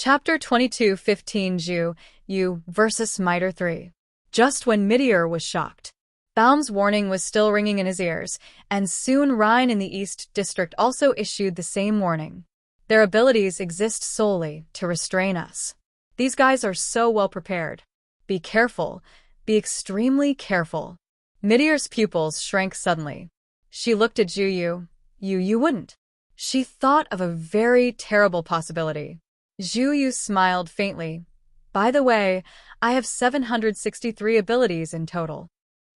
Chapter 22:15 Zhu Yu vs. Mitre 3. Just when Meteor was shocked. Baum's warning was still ringing in his ears, and soon Rhine in the East District also issued the same warning. Their abilities exist solely to restrain us. These guys are so well prepared. Be careful. Be extremely careful. Meteor's pupils shrank suddenly. She looked at Zhu Yu. You wouldn't. She thought of a very terrible possibility. Zhu Yu smiled faintly. By the way, I have 763 abilities in total.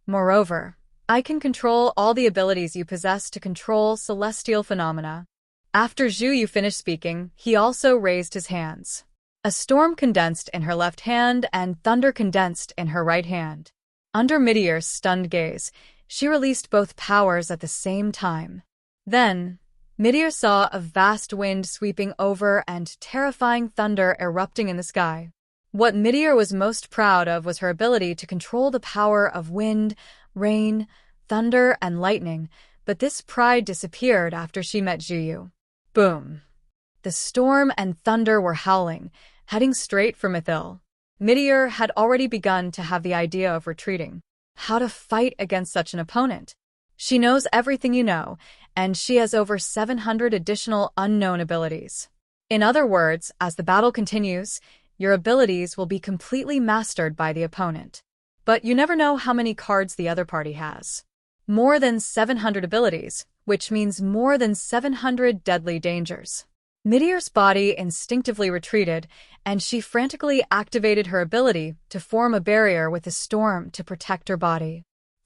Moreover, I can control all the abilities you possess to control celestial phenomena. After Zhu Yu finished speaking, he also raised his hands. A storm condensed in her left hand and thunder condensed in her right hand. Under Meteor's stunned gaze, she released both powers at the same time. Then, Meteor saw a vast wind sweeping over and terrifying thunder erupting in the sky. What Meteor was most proud of was her ability to control the power of wind, rain, thunder, and lightning, but this pride disappeared after she met Zhu Yu. Boom! The storm and thunder were howling, heading straight for Mythil. Meteor had already begun to have the idea of retreating. How to fight against such an opponent? She knows everything you know, and she has over 700 additional unknown abilities. In other words, as the battle continues, your abilities will be completely mastered by the opponent. But you never know how many cards the other party has. More than 700 abilities, which means more than 700 deadly dangers. Meteor's body instinctively retreated, and she frantically activated her ability to form a barrier with the storm to protect her body.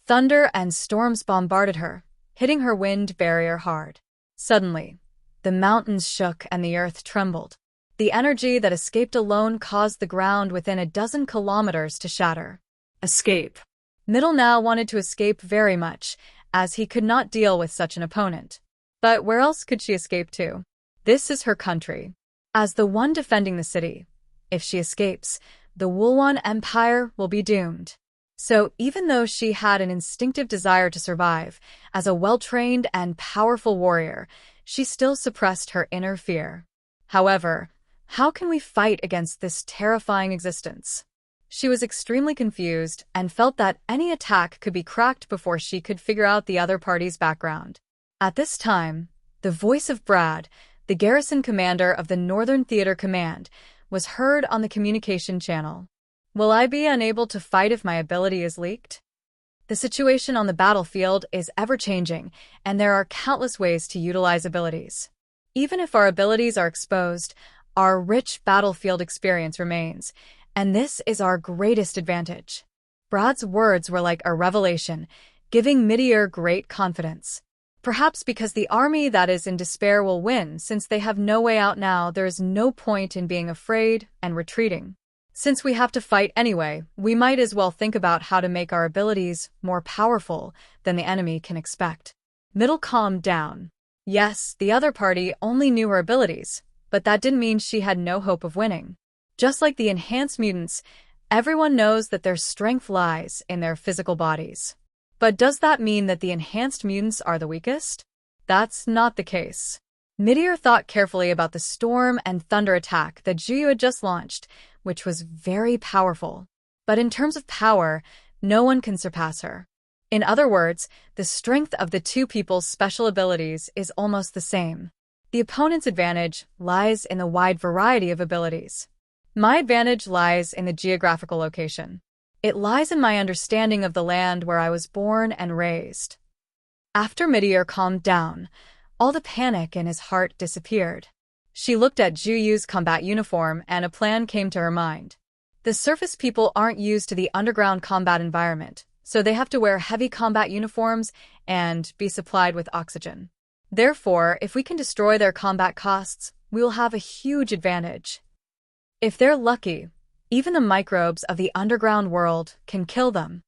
Thunder and storms bombarded her, hitting her wind barrier hard. Suddenly, the mountains shook and the earth trembled. The energy that escaped alone caused the ground within a dozen kilometers to shatter. Escape. Middle now wanted to escape very much, as he could not deal with such an opponent. But where else could she escape to? This is her country. As the one defending the city, if she escapes, the Wulwan Empire will be doomed. So even though she had an instinctive desire to survive, as a well-trained and powerful warrior, she still suppressed her inner fear. However, how can we fight against this terrifying existence? She was extremely confused and felt that any attack could be cracked before she could figure out the other party's background. At this time, the voice of Brad, the garrison commander of the Northern Theater Command, was heard on the communication channel. Will I be unable to fight if my ability is leaked? The situation on the battlefield is ever-changing, and there are countless ways to utilize abilities. Even if our abilities are exposed, our rich battlefield experience remains, and this is our greatest advantage. Brad's words were like a revelation, giving Meteor great confidence. Perhaps because the army that is in despair will win, since they have no way out now, there is no point in being afraid and retreating. Since we have to fight anyway, we might as well think about how to make our abilities more powerful than the enemy can expect. Middle calmed down. Yes, the other party only knew her abilities, but that didn't mean she had no hope of winning. Just like the enhanced mutants, everyone knows that their strength lies in their physical bodies. But does that mean that the enhanced mutants are the weakest? That's not the case. Meteor thought carefully about the storm and thunder attack that Zhu Yu had just launched, which was very powerful. But in terms of power, no one can surpass her. In other words, the strength of the two people's special abilities is almost the same. The opponent's advantage lies in the wide variety of abilities. My advantage lies in the geographical location. It lies in my understanding of the land where I was born and raised. After Meteor calmed down, all the panic in his heart disappeared. She looked at Zhu Yu's combat uniform and a plan came to her mind. The surface people aren't used to the underground combat environment, so they have to wear heavy combat uniforms and be supplied with oxygen. Therefore, if we can destroy their combat costs, we will have a huge advantage. If they're lucky, even the microbes of the underground world can kill them.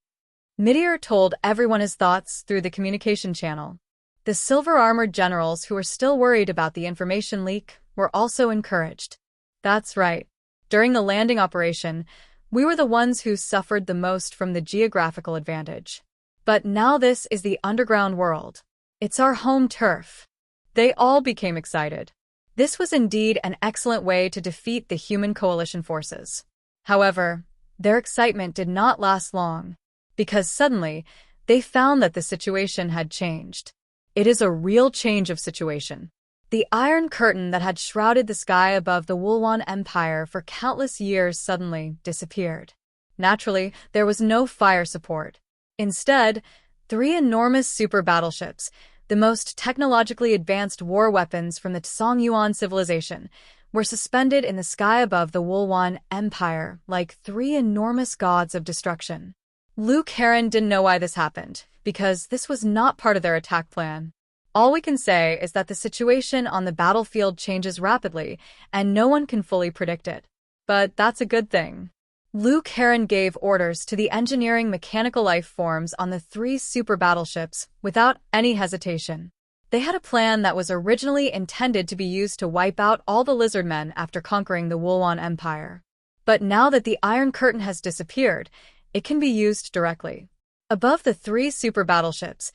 Meteor told everyone his thoughts through the communication channel. The silver-armored generals who were still worried about the information leak were also encouraged. That's right. During the landing operation, we were the ones who suffered the most from the geographical advantage. But now this is the underground world. It's our home turf. They all became excited. This was indeed an excellent way to defeat the human coalition forces. However, their excitement did not last long, because suddenly, they found that the situation had changed. It is a real change of situation. The Iron Curtain that had shrouded the sky above the Wulwan Empire for countless years suddenly disappeared. Naturally, there was no fire support. Instead, 3 enormous super battleships, the most technologically advanced war weapons from the Songyuan civilization, were suspended in the sky above the Wulwan Empire like 3 enormous gods of destruction. Liu Karen didn't know why this happened, because this was not part of their attack plan. All we can say is that the situation on the battlefield changes rapidly, and no one can fully predict it. But that's a good thing. Liu Karen gave orders to the engineering mechanical life forms on the 3 super battleships without any hesitation. They had a plan that was originally intended to be used to wipe out all the lizardmen after conquering the Wulwan Empire. But now that the Iron Curtain has disappeared, it can be used directly. Above the 3 super battleships,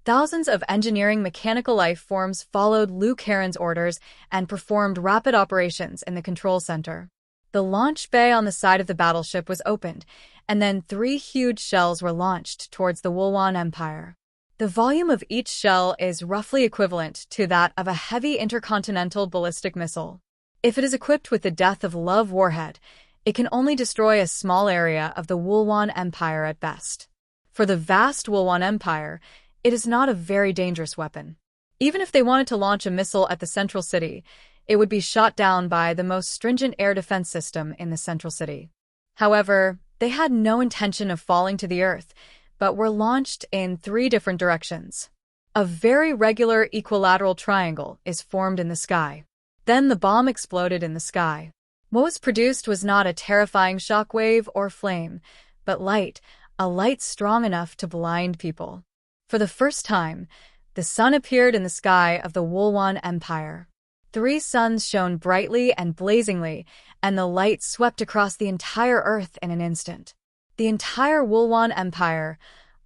thousands of engineering mechanical life forms followed Liu Karen's orders and performed rapid operations in the control center. The launch bay on the side of the battleship was opened, and then 3 huge shells were launched towards the Wulwan Empire. The volume of each shell is roughly equivalent to that of a heavy intercontinental ballistic missile. If it is equipped with the Death of Love warhead, it can only destroy a small area of the Wulwan Empire at best. For the vast Wulwan Empire, it is not a very dangerous weapon. Even if they wanted to launch a missile at the central city, it would be shot down by the most stringent air defense system in the central city. However, they had no intention of falling to the earth, but were launched in 3 different directions. A very regular equilateral triangle is formed in the sky. Then the bomb exploded in the sky. What was produced was not a terrifying shockwave or flame, but light, a light strong enough to blind people. For the first time, the sun appeared in the sky of the Wulwan Empire. 3 suns shone brightly and blazingly, and the light swept across the entire earth in an instant. The entire Wulwan Empire,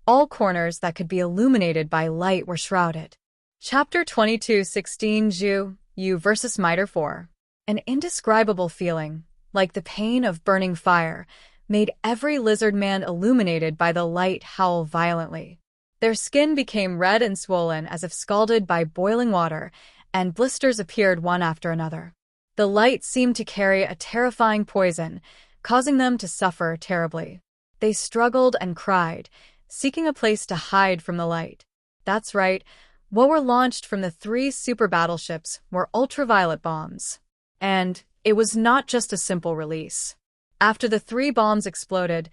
all corners that could be illuminated by light, were shrouded. Chapter 22:16 Zhu, Yu vs. Mitre 4. An indescribable feeling, like the pain of burning fire, made every lizard man illuminated by the light howl violently. Their skin became red and swollen as if scalded by boiling water, and blisters appeared one after another. The light seemed to carry a terrifying poison, causing them to suffer terribly. They struggled and cried, seeking a place to hide from the light. That's right, what were launched from the 3 super battleships were ultraviolet bombs. And it was not just a simple release. After the 3 bombs exploded,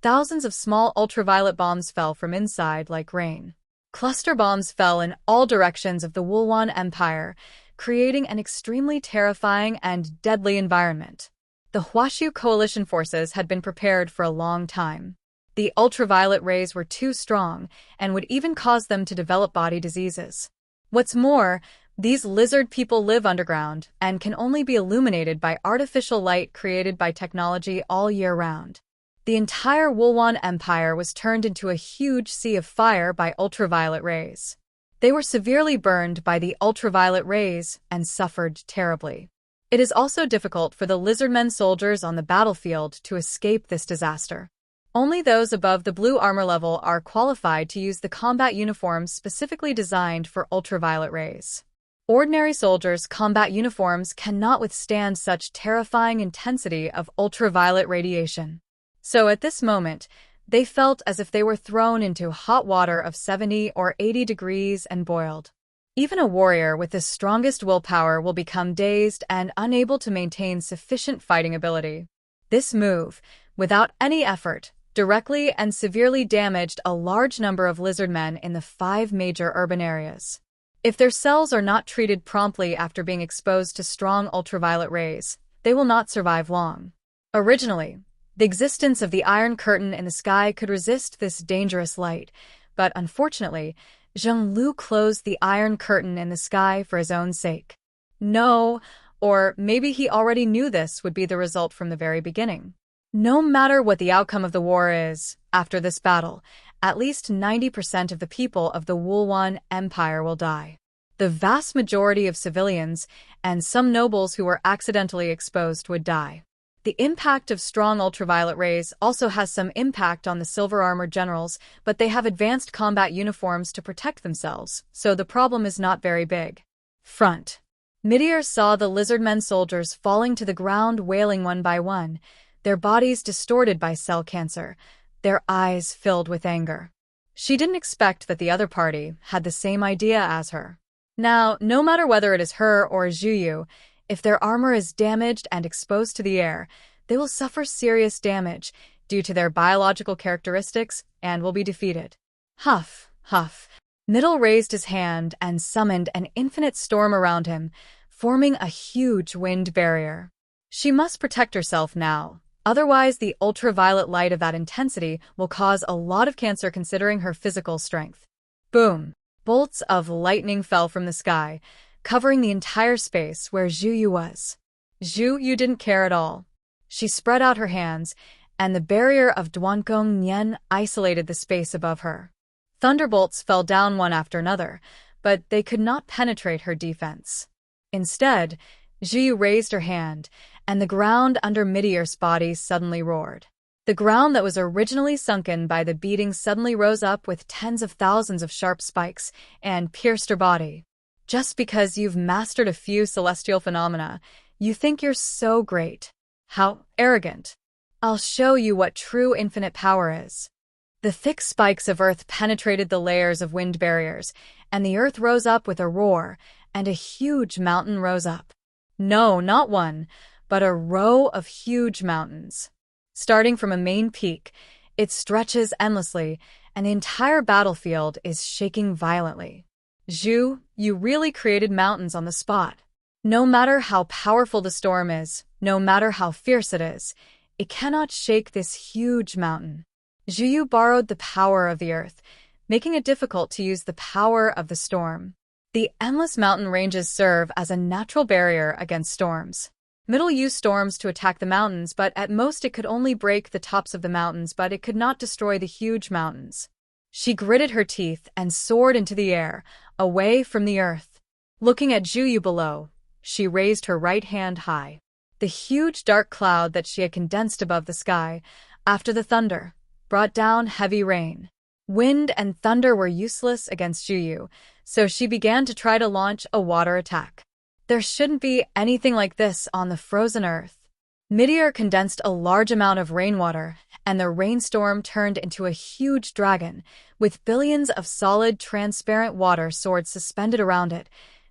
thousands of small ultraviolet bombs fell from inside like rain. Cluster bombs fell in all directions of the Wulwan Empire, creating an extremely terrifying and deadly environment. The Huashu coalition forces had been prepared for a long time. The ultraviolet rays were too strong and would even cause them to develop body diseases. What's more, these lizard people live underground and can only be illuminated by artificial light created by technology all year round. The entire Wulwan Empire was turned into a huge sea of fire by ultraviolet rays. They were severely burned by the ultraviolet rays and suffered terribly. It is also difficult for the lizardmen soldiers on the battlefield to escape this disaster. Only those above the blue armor level are qualified to use the combat uniforms specifically designed for ultraviolet rays. Ordinary soldiers' combat uniforms cannot withstand such terrifying intensity of ultraviolet radiation. So at this moment, they felt as if they were thrown into hot water of 70 or 80 degrees and boiled. Even a warrior with the strongest willpower will become dazed and unable to maintain sufficient fighting ability. This move, without any effort, directly and severely damaged a large number of lizardmen in the 5 major urban areas. If their cells are not treated promptly after being exposed to strong ultraviolet rays, they will not survive long. Originally, the existence of the Iron Curtain in the sky could resist this dangerous light, but unfortunately, Zheng Lu closed the Iron Curtain in the sky for his own sake. No, or maybe he already knew this would be the result from the very beginning. No matter what the outcome of the war is, after this battle, at least 90% of the people of the Wulwan Empire will die. The vast majority of civilians and some nobles who were accidentally exposed would die. The impact of strong ultraviolet rays also has some impact on the silver-armored generals, but they have advanced combat uniforms to protect themselves, so the problem is not very big. Front. Midir saw the lizardmen soldiers falling to the ground, wailing one by one, their bodies distorted by cell cancer, their eyes filled with anger. She didn't expect that the other party had the same idea as her. Now, no matter whether it is her or Zhuyu, if their armor is damaged and exposed to the air, they will suffer serious damage due to their biological characteristics and will be defeated. Huff, huff. Middle raised his hand and summoned an infinite storm around him, forming a huge wind barrier. She must protect herself now, otherwise the ultraviolet light of that intensity will cause a lot of cancer considering her physical strength. Boom! Bolts of lightning fell from the sky, covering the entire space where Zhuyu was. Zhuyu didn't care at all. She spread out her hands, and the barrier of Duankong Nian isolated the space above her. Thunderbolts fell down one after another, but they could not penetrate her defense. Instead, Zhuyu raised her hand, and the ground under Midir's body suddenly roared. The ground that was originally sunken by the beating suddenly rose up with tens of thousands of sharp spikes and pierced her body. Just because you've mastered a few celestial phenomena, you think you're so great. How arrogant. I'll show you what true infinite power is. The thick spikes of earth penetrated the layers of wind barriers, and the earth rose up with a roar, and a huge mountain rose up. No, not one, but a row of huge mountains. Starting from a main peak, it stretches endlessly, and the entire battlefield is shaking violently. Zhu, you really created mountains on the spot. No matter how powerful the storm is, no matter how fierce it is, it cannot shake this huge mountain. Zhuyu borrowed the power of the earth, making it difficult to use the power of the storm. The endless mountain ranges serve as a natural barrier against storms. Middle used storms to attack the mountains, but at most it could only break the tops of the mountains, but it could not destroy the huge mountains. She gritted her teeth and soared into the air, away from the earth. Looking at Zhuyu below, she raised her right hand high. The huge dark cloud that she had condensed above the sky, after the thunder, brought down heavy rain. Wind and thunder were useless against Zhuyu, so she began to try to launch a water attack. There shouldn't be anything like this on the frozen earth. Midir condensed a large amount of rainwater, and the rainstorm turned into a huge dragon, with billions of solid, transparent water swords suspended around it,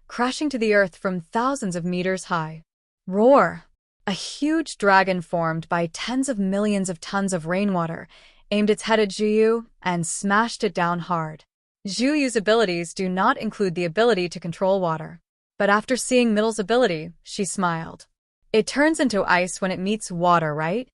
crashing to the earth from thousands of meters high. Roar! A huge dragon formed by tens of millions of tons of rainwater aimed its head at Zhuyu and smashed it down hard. Zhuyu's abilities do not include the ability to control water. But after seeing Middle's ability, she smiled. It turns into ice when it meets water, right?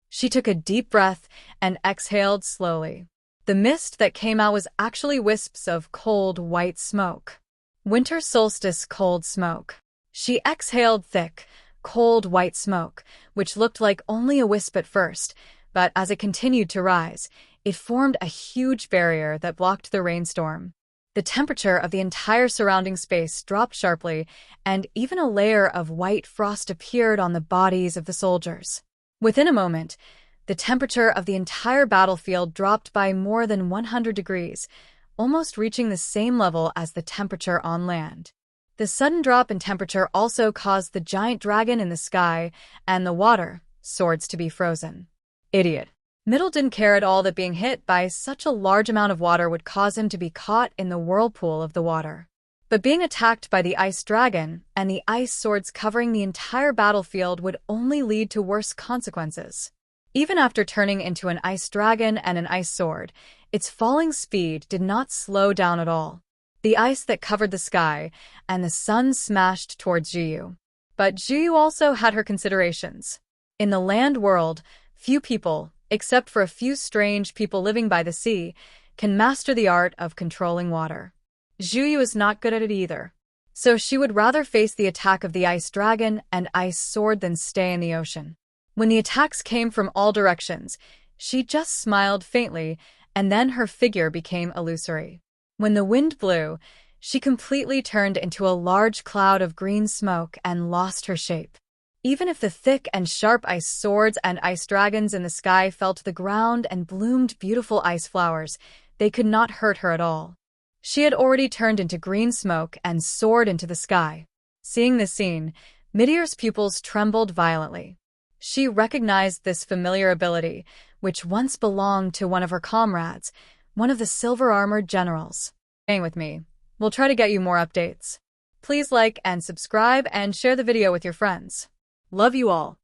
She took a deep breath and exhaled slowly. The mist that came out was actually wisps of cold white smoke. Winter solstice cold smoke. She exhaled thick, cold white smoke, which looked like only a wisp at first, but as it continued to rise, it formed a huge barrier that blocked the rainstorm. The temperature of the entire surrounding space dropped sharply, and even a layer of white frost appeared on the bodies of the soldiers. Within a moment, the temperature of the entire battlefield dropped by more than 100 degrees, almost reaching the same level as the temperature on land. The sudden drop in temperature also caused the giant dragon in the sky and the water swords to be frozen. Idiot. Middle didn't care at all that being hit by such a large amount of water would cause him to be caught in the whirlpool of the water. But being attacked by the ice dragon and the ice swords covering the entire battlefield would only lead to worse consequences. Even after turning into an ice dragon and an ice sword, its falling speed did not slow down at all. The ice that covered the sky and the sun smashed towards Zhuyu. But Zhuyu also had her considerations. In the land world, few people, except for a few strange people living by the sea, can master the art of controlling water. Zhuyu is not good at it either. So she would rather face the attack of the ice dragon and ice sword than stay in the ocean. When the attacks came from all directions, she just smiled faintly, and then her figure became illusory. When the wind blew, she completely turned into a large cloud of green smoke and lost her shape. Even if the thick and sharp ice swords and ice dragons in the sky fell to the ground and bloomed beautiful ice flowers, they could not hurt her at all. She had already turned into green smoke and soared into the sky. Seeing this scene, Meteor's pupils trembled violently. She recognized this familiar ability, which once belonged to one of her comrades, one of the silver-armored generals. Staying with me, we'll try to get you more updates. Please like and subscribe and share the video with your friends. Love you all.